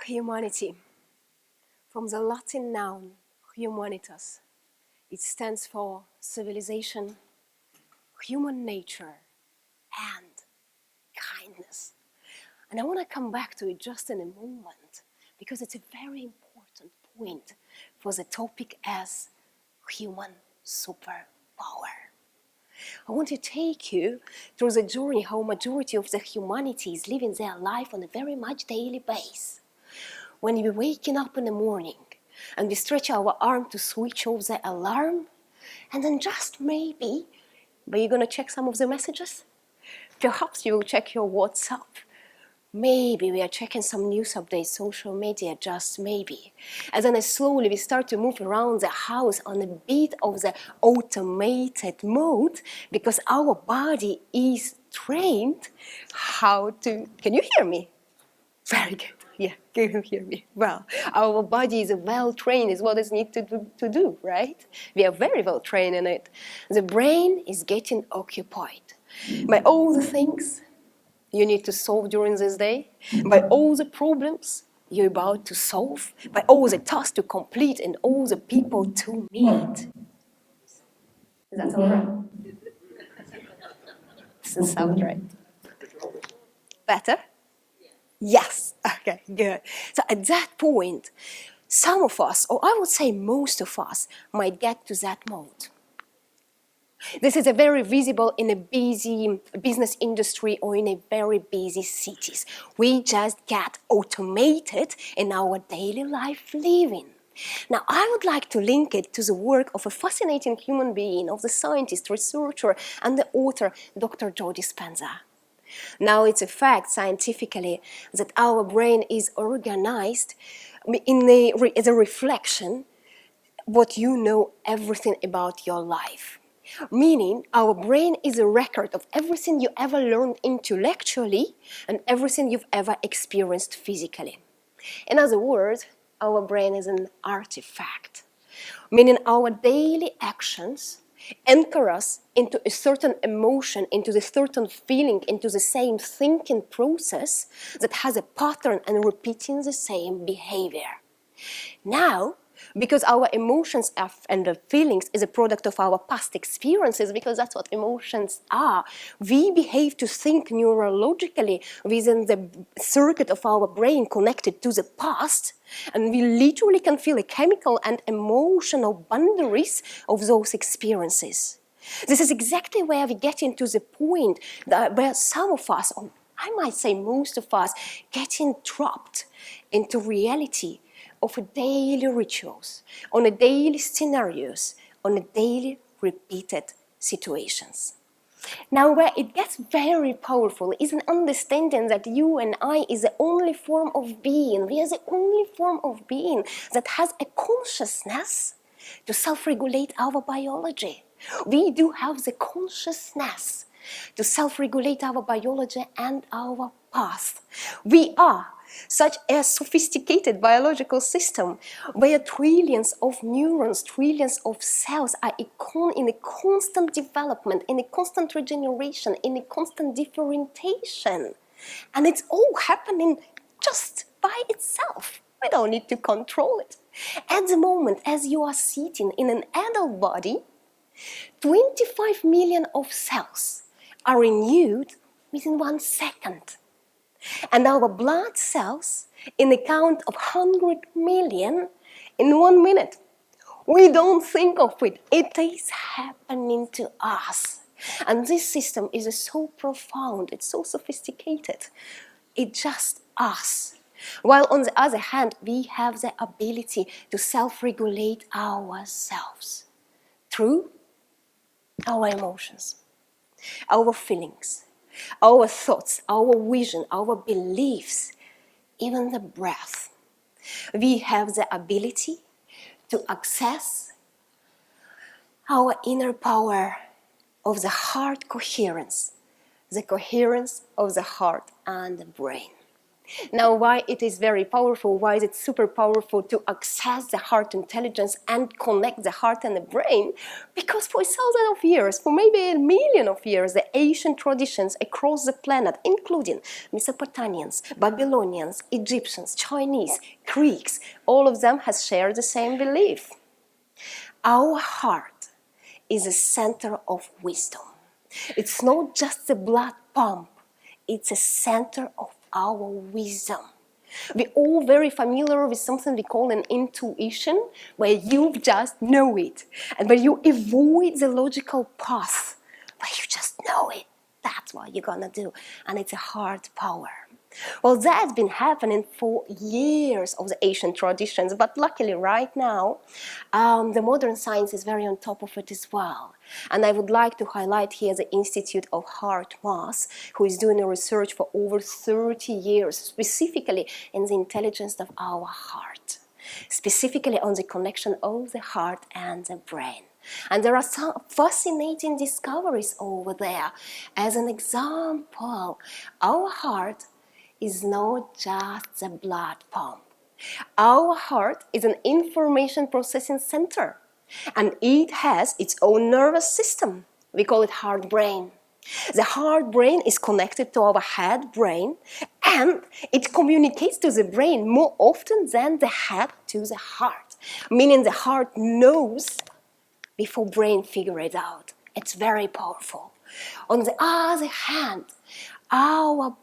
Humanity. From the Latin noun humanitas, it stands for civilization, human nature, and kindness. And I want to come back to it just in a moment because it's a very important point for the topic as human superpower. I want to take you through the journey how majority of the humanity is living their life on a very much daily basis. When we're waking up in the morning and we stretch our arm to switch off the alarm, and then just maybe, but you're going to check some of the messages? Perhaps you will check your WhatsApp. Maybe we are checking some news updates, social media, just maybe. And then slowly we start to move around the house on a bit of the automated mode because our body is trained how to... Can you hear me? Very good. Yeah, can you hear me? Well, our body is well trained, is what it needs to do, right? We are very well trained in it. The brain is getting occupied by all the things you need to solve during this day, by all the problems you're about to solve, by all the tasks to complete and all the people to meet. Is that all right? Doesn't sound right. Better? Yes. Okay, good. So at that point, some of us, or I would say most of us, might get to that mode. This is a very visible in a busy business industry or in a very busy cities. We just get automated in our daily life living. Now, I would like to link it to the work of a fascinating human being, of the scientist, researcher, and the author, Dr. Joe Dispenza. Now, it's a fact scientifically that our brain is organized as a reflection what you know everything about your life. Meaning, our brain is a record of everything you ever learned intellectually and everything you've ever experienced physically. In other words, our brain is an artifact, meaning our daily actions anchor us into a certain emotion, into the certain feeling, into the same thinking process that has a pattern and repeating the same behavior. Now, because our emotions and the feelings is a product of our past experiences, because that's what emotions are, we behave to think neurologically within the circuit of our brain connected to the past, and we literally can feel a chemical and emotional boundaries of those experiences. This is exactly where we get into the point that where some of us, or I might say most of us, getting trapped into reality of a daily rituals, on a daily scenarios, on a daily repeated situations. Now, where it gets very powerful is an understanding that you and I is the only form of being. We are the only form of being that has a consciousness to self-regulate our biology. We do have the consciousness to self-regulate our biology and our past. We are such a sophisticated biological system where trillions of neurons, trillions of cells are in a constant development, in a constant regeneration, in a constant differentiation. And it's all happening just by itself. We don't need to control it. At the moment, as you are sitting in an adult body, 25 million of cells are renewed within 1 second. And our blood cells, in a count of 100 million in 1 minute. We don't think of it. It is happening to us. And this system is so profound, it's so sophisticated. It's just us. While on the other hand, we have the ability to self-regulate ourselves through our emotions, our feelings, our thoughts, our vision, our beliefs, even the breath. We have the ability to access our inner power of the heart coherence, the coherence of the heart and the brain. Now, why it is very powerful, why is it super powerful to access the heart intelligence and connect the heart and the brain? Because for thousands of years, for maybe a million of years, the ancient traditions across the planet, including Mesopotamians, Babylonians, Egyptians, Chinese, Greeks, all of them has shared the same belief. Our heart is a center of wisdom. It's not just the blood pump, it's a center of our wisdom. We're all very familiar with something we call an intuition, where you just know it, and where you avoid the logical path, where you just know it. That's what you're gonna do, and it's a heart power. Well, that's been happening for years of the ancient traditions, but luckily right now, the modern science is very on top of it as well. And I would like to highlight here the Institute of HeartSmarts, who is doing a research for over 30 years, specifically in the intelligence of our heart, specifically on the connection of the heart and the brain. And there are some fascinating discoveries over there. As an example, our heart is not just the blood pump. Our heart is an information processing center, and it has its own nervous system. We call it heart brain. The heart brain is connected to our head brain, and it communicates to the brain more often than the head to the heart, meaning the heart knows before brain figure it out. It's very powerful. On the other hand, our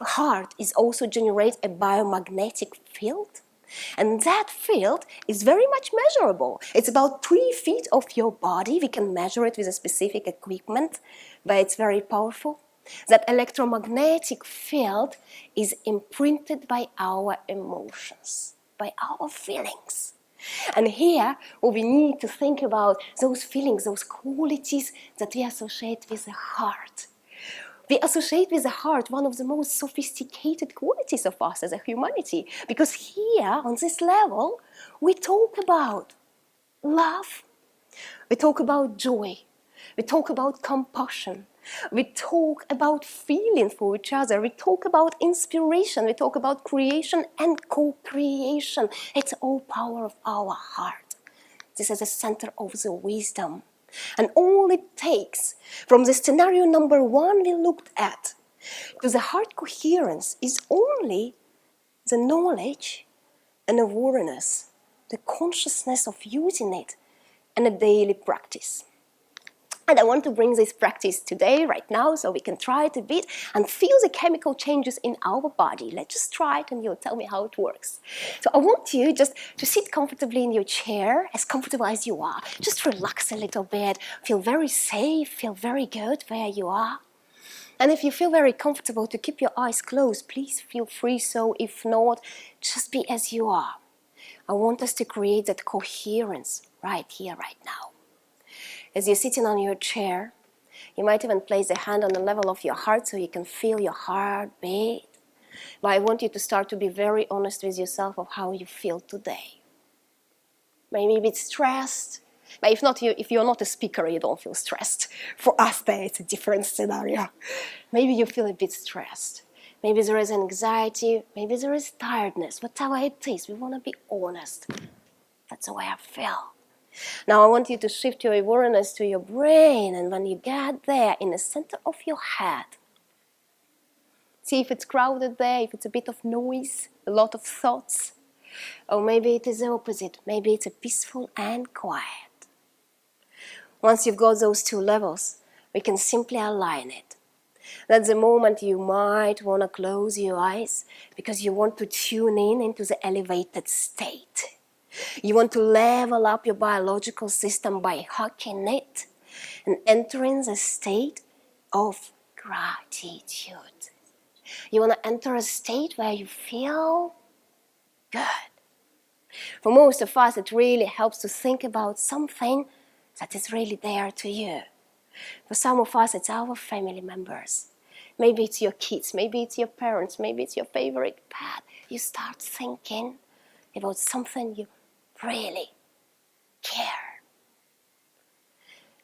heart is also generate a biomagnetic field, and that field is very much measurable. It's about 3 feet of your body. We can measure it with a specific equipment, but it's very powerful. That electromagnetic field is imprinted by our emotions, by our feelings. And here, we need to think about those feelings, those qualities that we associate with the heart. We associate with the heart one of the most sophisticated qualities of us as a humanity, because here, on this level, we talk about love, we talk about joy, we talk about compassion, we talk about feeling for each other, we talk about inspiration, we talk about creation and co-creation. It's all power of our heart. This is the center of the wisdom. And all it takes, from the scenario number 1 we looked at, to the heart coherence, is only the knowledge and awareness, the consciousness of using it, and a daily practice. And I want to bring this practice today, right now, so we can try it a bit and feel the chemical changes in our body. Let's just try it and you'll tell me how it works. So I want you just to sit comfortably in your chair, as comfortable as you are. Just relax a little bit, feel very safe, feel very good where you are. And if you feel very comfortable to keep your eyes closed, please feel free. So if not, just be as you are. I want us to create that coherence right here, right now. As you're sitting on your chair, you might even place a hand on the level of your heart so you can feel your heart beat. But I want you to start to be very honest with yourself of how you feel today. Maybe a bit stressed, but if you're not a speaker, you don't feel stressed. For us, there it's a different scenario. Maybe you feel a bit stressed. Maybe there is anxiety, maybe there is tiredness. Whatever it is, we want to be honest. That's the way I feel. Now I want you to shift your awareness to your brain, and when you get there, in the center of your head, see if it's crowded there, if it's a bit of noise, a lot of thoughts, or maybe it is the opposite, maybe it's a peaceful and quiet. Once you've got those 2 levels, we can simply align it. That's the moment you might want to close your eyes because you want to tune in into the elevated state. You want to level up your biological system by hacking it and entering the state of gratitude. You want to enter a state where you feel good. For most of us, it really helps to think about something that is really there to you. For some of us, it's our family members. Maybe it's your kids, maybe it's your parents, maybe it's your favorite pet. You start thinking about something you really care.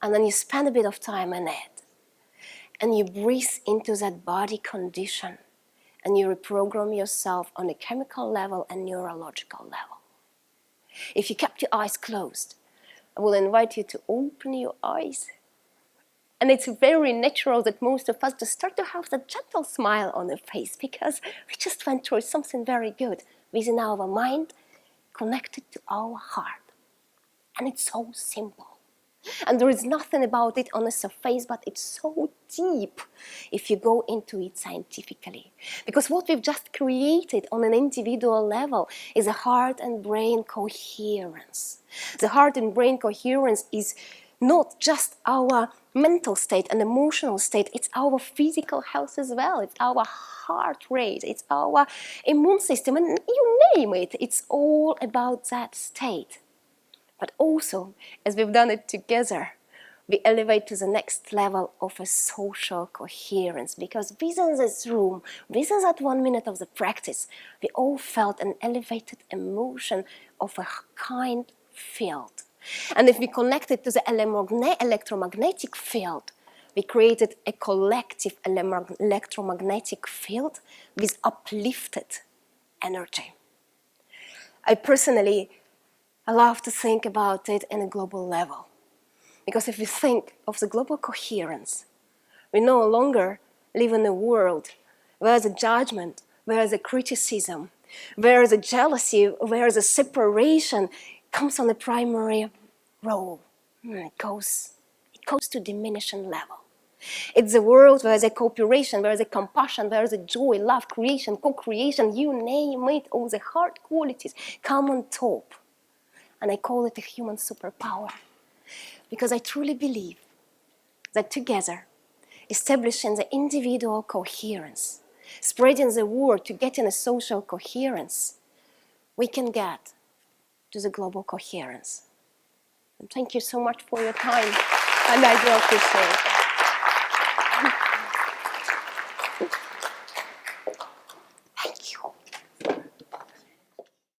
And then you spend a bit of time on it. And you breathe into that body condition. and you reprogram yourself on a chemical level and neurological level. If you kept your eyes closed, I will invite you to open your eyes. And it's very natural that most of us just start to have that gentle smile on the face because we just went through something very good within our mind, connected to our heart. And it's so simple. And there is nothing about it on the surface, but it's so deep if you go into it scientifically. Because what we've just created on an individual level is a heart and brain coherence. The heart and brain coherence is not just our mental state and emotional state, it's our physical health as well. It's our heart rate, it's our immune system, and you name it, it's all about that state. But also, as we've done it together, we elevate to the next level of a social coherence. Because within this room, within that 1 minute of the practice, we all felt an elevated emotion of a kind field. And if we connected to the electromagnetic field, we created a collective electromagnetic field with uplifted energy. I love to think about it in a global level. Because if we think of the global coherence, we no longer live in a world where the judgment, where the criticism, where the jealousy, where the separation comes on the primary role. It goes to diminishing level. It's a world where the cooperation, where the compassion, where the joy, love, creation, co-creation, you name it, all the heart qualities come on top. And I call it a human superpower. Because I truly believe that together, establishing the individual coherence, spreading the word to get in a social coherence, we can get to the global coherence. And thank you so much for your time, and I do appreciate it.